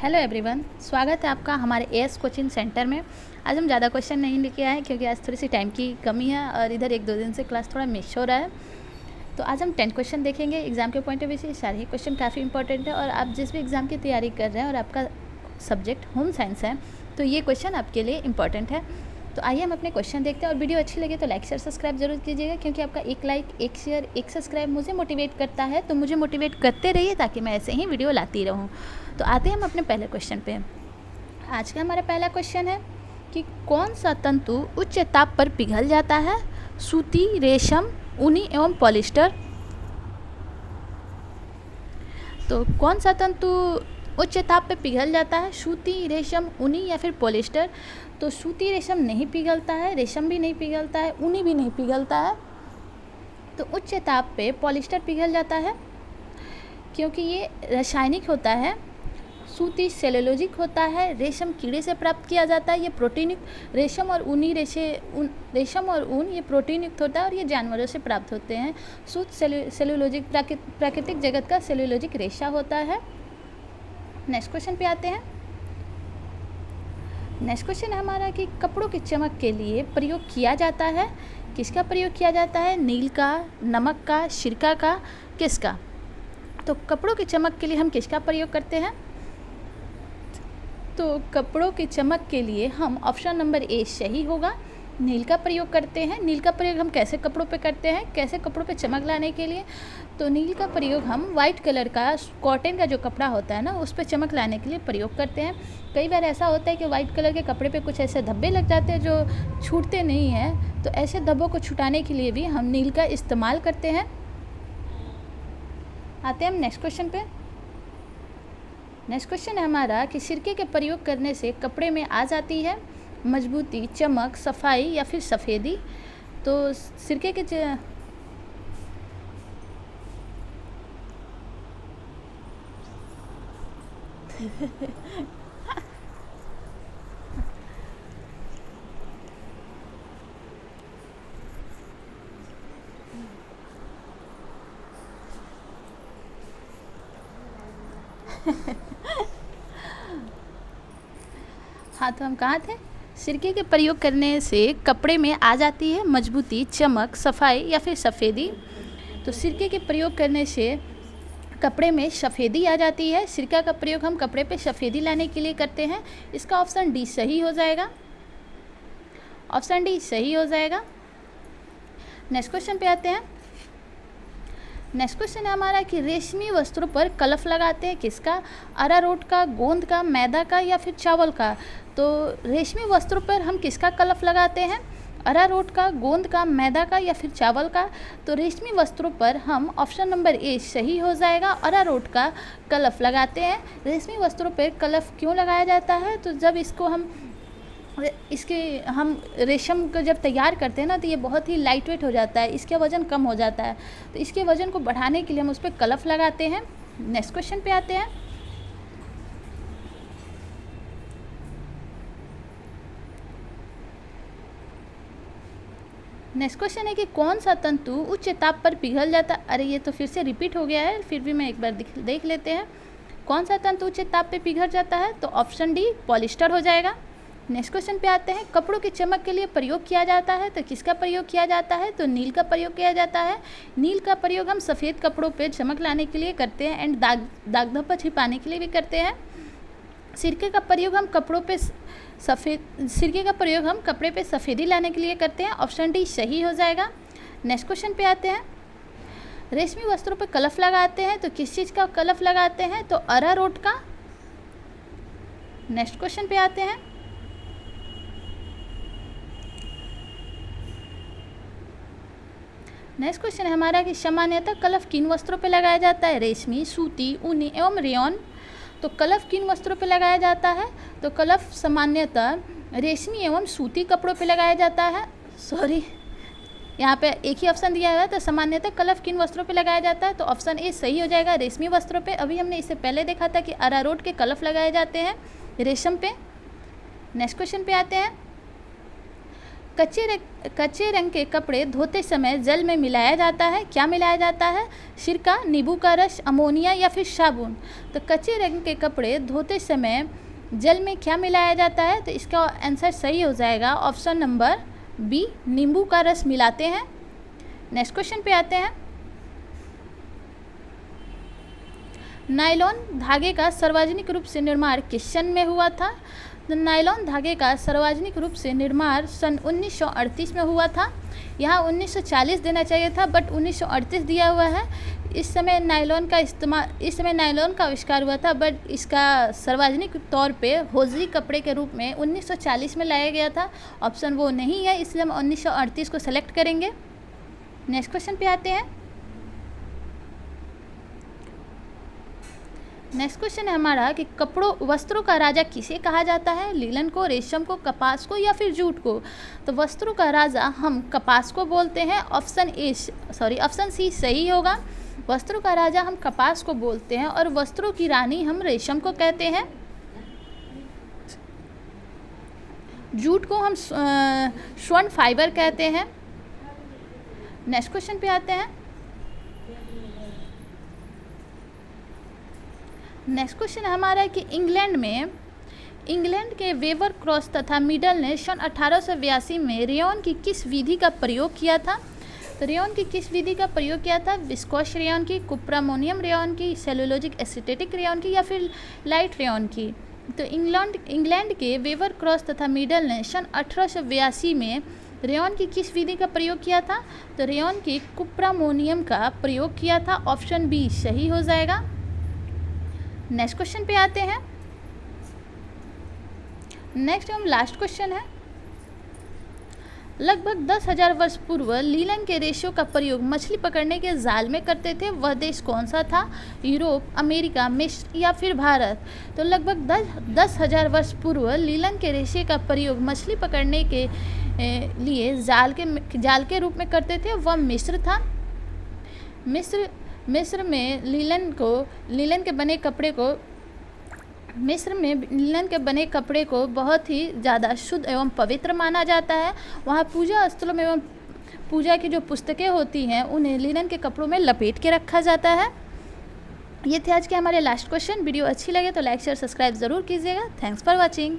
Hello everyone, स्वागत है आपका हमारे एएस कोचिंग सेंटर में। आज हम ज़्यादा क्वेश्चन नहीं लेके आए क्योंकि आज थोड़ी सी टाइम की कमी है और इधर एक दो दिन से क्लास थोड़ा मिस हो रहा है। तो आज हम 10 क्वेश्चन देखेंगे। एग्ज़ाम के पॉइंट ऑफ व्यू से सारे ही क्वेश्चन काफ़ी इंपॉर्टेंट है और आप जिस भी एग्ज़ाम की तैयारी कर रहे हैं और आपका सब्जेक्ट होम साइंस है तो ये क्वेश्चन आपके लिए इंपॉर्टेंट है। तो आइए हम अपने क्वेश्चन देखते हैं और वीडियो अच्छी लगे तो लाइक शेयर सब्सक्राइब जरूर कीजिएगा क्योंकि आपका एक लाइक, एक शेयर, एक सब्सक्राइब मुझे मोटिवेट करता है। तो मुझे मोटिवेट करते रहिए ताकि मैं ऐसे ही वीडियो लाती रहूँ। तो आते हैं हम अपने पहले क्वेश्चन पे। आज का हमारा पहला क्वेश्चन है कि कौन सा तंतु उच्च ताप पर पिघल जाता है? सूती, रेशम, ऊनी एवं पॉलिस्टर। तो कौन सा तंतु उच्च ताप पर पिघल जाता है? सूती, रेशम, ऊनी या फिर पॉलिस्टर। तो सूती रेशम नहीं पिघलता है, रेशम भी नहीं पिघलता है, ऊनी भी नहीं पिघलता है। तो उच्च ताप पे पॉलिस्टर पिघल जाता है क्योंकि ये रासायनिक होता है। सूती सेलुलोजिक होता है, रेशम कीड़े से प्राप्त किया जाता है, ये प्रोटीन युक्त। रेशम और ऊन ये प्रोटीन युक्त होता है और ये जानवरों से प्राप्त होते हैं। सूत सेलुलोजिक प्राकृतिक जगत का सेलुलोजिक रेशा होता है। नेक्स्ट क्वेश्चन पे आते हैं। नेक्स्ट क्वेश्चन है हमारा कि कपड़ों की चमक के लिए प्रयोग किया जाता है। किसका प्रयोग किया जाता है? नील का, नमक का, सिरका का, किसका? तो कपड़ों की चमक के लिए हम किसका प्रयोग करते हैं? तो कपड़ों की चमक के लिए हम ऑप्शन नंबर ए सही होगा, नील का प्रयोग करते हैं। नील का प्रयोग हम कैसे कपड़ों पे करते हैं, कैसे कपड़ों पे चमक लाने के लिए? तो नील का प्रयोग हम वाइट कलर का कॉटन का जो कपड़ा होता है ना उस पर चमक लाने के लिए प्रयोग करते हैं। कई बार ऐसा होता है कि वाइट कलर के कपड़े पे कुछ ऐसे धब्बे लग जाते हैं जो छूटते नहीं हैं, तो ऐसे धब्बों को छुटाने के लिए भी हम नील का इस्तेमाल करते हैं। आते हैं हम नेक्स्ट क्वेश्चन पे। नेक्स्ट क्वेश्चन है हमारा कि सिरके के प्रयोग करने से कपड़े में आ जाती है मजबूती, चमक, सफाई या फिर सफ़ेदी। तो सिरके के हाँ, तो हम कहाँ थे? सिरके के प्रयोग करने से कपड़े में आ जाती है मजबूती, चमक, सफाई या फिर सफ़ेदी। तो सिरके के प्रयोग करने से कपड़े में सफ़ेदी आ जाती है। सिरका का प्रयोग हम कपड़े पे सफ़ेदी लाने के लिए करते हैं। इसका ऑप्शन डी सही हो जाएगा। ऑप्शन डी सही हो जाएगा। नेक्स्ट क्वेश्चन पे आते हैं। नेक्स्ट क्वेश्चन है हमारा कि रेशमी वस्त्रों पर कलफ लगाते हैं किसका? अरारोट का, गोंद का, मैदा का या फिर चावल का। तो रेशमी वस्त्रों पर हम किसका कलफ लगाते हैं? अरारोट का, गोंद का, मैदा का या फिर चावल का। तो रेशमी वस्त्रों पर हम ऑप्शन नंबर ए सही हो जाएगा, अरारोट का कलफ लगाते हैं। रेशमी वस्त्रों पर कलफ क्यों लगाया जाता है? तो जब हम रेशम को जब तैयार करते हैं ना तो ये बहुत ही लाइट वेट हो जाता है, इसका वज़न कम हो जाता है। तो इसके वज़न को बढ़ाने के लिए हम उस पर कलफ लगाते हैं। नेक्स्ट क्वेश्चन पे आते हैं। नेक्स्ट क्वेश्चन है कि कौन सा तंतु उच्च ताप पर पिघल जाता? अरे ये तो फिर से रिपीट हो गया है, फिर भी मैं एक बार देख लेते हैं। कौन सा तंतु उच्च ताप पर पिघल जाता है? तो ऑप्शन डी पॉलिस्टर हो जाएगा। नेक्स्ट क्वेश्चन पे आते हैं। कपड़ों की चमक के लिए प्रयोग किया जाता है तो किसका प्रयोग किया जाता है? तो नील का प्रयोग किया जाता है। नील का प्रयोग हम सफ़ेद कपड़ों पे चमक लाने के लिए करते हैं एंड दाग धब्बा छिपाने के लिए भी करते हैं। सिरके का प्रयोग हम कपड़े पे सफ़ेदी लाने के लिए करते हैं। ऑप्शन डी सही हो जाएगा। नेक्स्ट क्वेश्चन पे आते हैं। रेशमी वस्त्रों पे कलफ लगाते हैं तो किस चीज़ का कलफ लगाते हैं? तो अरारोट का। नेक्स्ट क्वेश्चन पे आते हैं। नेक्स्ट क्वेश्चन है हमारा कि सामान्यतः कलफ किन वस्त्रों पर लगाया जाता है? रेशमी, सूती, ऊनी एवं रेयॉन। तो कलफ किन वस्त्रों पर लगाया जाता है? तो कलफ सामान्यतः रेशमी एवं सूती कपड़ों पर लगाया जाता है। सॉरी, यहाँ पे एक ही ऑप्शन दिया हुआ है। तो सामान्यतः कलफ किन वस्त्रों पे लगाया जाता है? तो ऑप्शन ए सही हो जाएगा, रेशमी वस्त्रों पे। अभी हमने इससे पहले देखा था कि अरारोट के कलफ लगाए जाते हैं रेशम पे। नेक्स्ट क्वेश्चन पे आते हैं। कच्चे रंग के कपड़े धोते समय जल में मिलाया जाता है, क्या मिलाया जाता है? सिरका, नींबू का रस, अमोनिया या फिर साबुन। तो कच्चे रंग के कपड़े धोते समय जल में क्या मिलाया जाता है? तो इसका आंसर सही हो जाएगा ऑप्शन नंबर बी, नींबू का रस मिलाते हैं। नेक्स्ट क्वेश्चन पे आते हैं। नायलॉन धागे का सार्वजनिक रूप से निर्माण किस सन में हुआ था? तो नायलॉन धागे का सार्वजनिक रूप से निर्माण सन 1938 में हुआ था। यहाँ 1940 देना चाहिए था, बट 1938 दिया हुआ है। इस समय नायलॉन का आविष्कार हुआ था, बट इसका सार्वजनिक तौर पे होजरी कपड़े के रूप में 1940 में लाया गया था। ऑप्शन वो नहीं है, इसलिए हम 1938 को सेलेक्ट करेंगे। नेक्स्ट क्वेश्चन पे आते हैं। नेक्स्ट क्वेश्चन है हमारा कि वस्त्रों का राजा किसे कहा जाता है? लीलन को, रेशम को, कपास को या फिर जूट को? तो वस्त्रों का राजा हम कपास को बोलते हैं। ऑप्शन सी सही होगा। वस्त्रों का राजा हम कपास को बोलते हैं और वस्त्रों की रानी हम रेशम को कहते हैं। जूट को हम स्वर्ण फाइबर कहते हैं। नेक्स्ट क्वेश्चन पे आते हैं। नेक्स्ट क्वेश्चन हमारा है कि इंग्लैंड के वेबर क्रॉस तथा मिडल ने सन 1882 में रेयॉन की किस विधि का प्रयोग किया था? तो रेयॉन की किस विधि का प्रयोग किया था? विस्कोस रेयॉन की, कुप्रामोनियम रेयॉन की, सेलुलोजिक एसिटेटिक रेयॉन की या फिर लाइट रेयॉन की? तो इंग्लैंड के वेबर क्रॉस तथा मिडल ने सन 1882 में रेयॉन की किस विधि का प्रयोग किया था? तो रेयॉन की कुप्रामोनियम का प्रयोग किया था। ऑप्शन बी सही हो जाएगा। नेक्स्ट क्वेश्चन पे आते हैं। नेक्स्ट एवं लास्ट क्वेश्चन है। लगभग 10,000 वर्ष पूर्व लीलन के रेशों का प्रयोग मछली पकड़ने के जाल में करते थे। वह देश कौन सा था? यूरोप, अमेरिका, मिस्र या फिर भारत? तो लगभग 10,000 वर्ष पूर्व लीलन के रेशे का प्रयोग मछली पकड़ने के लिए जाल के रूप में करते थे। वह मिस्र था। मिस्र में लीलन के बने कपड़े को बहुत ही ज़्यादा शुद्ध एवं पवित्र माना जाता है। वहाँ पूजा स्थलों में एवं पूजा की जो पुस्तकें होती हैं उन्हें लीलन के कपड़ों में लपेट के रखा जाता है। ये थे आज के हमारे लास्ट क्वेश्चन। वीडियो अच्छी लगे तो लाइक शेयर सब्सक्राइब ज़रूर कीजिएगा। Thanks for watching.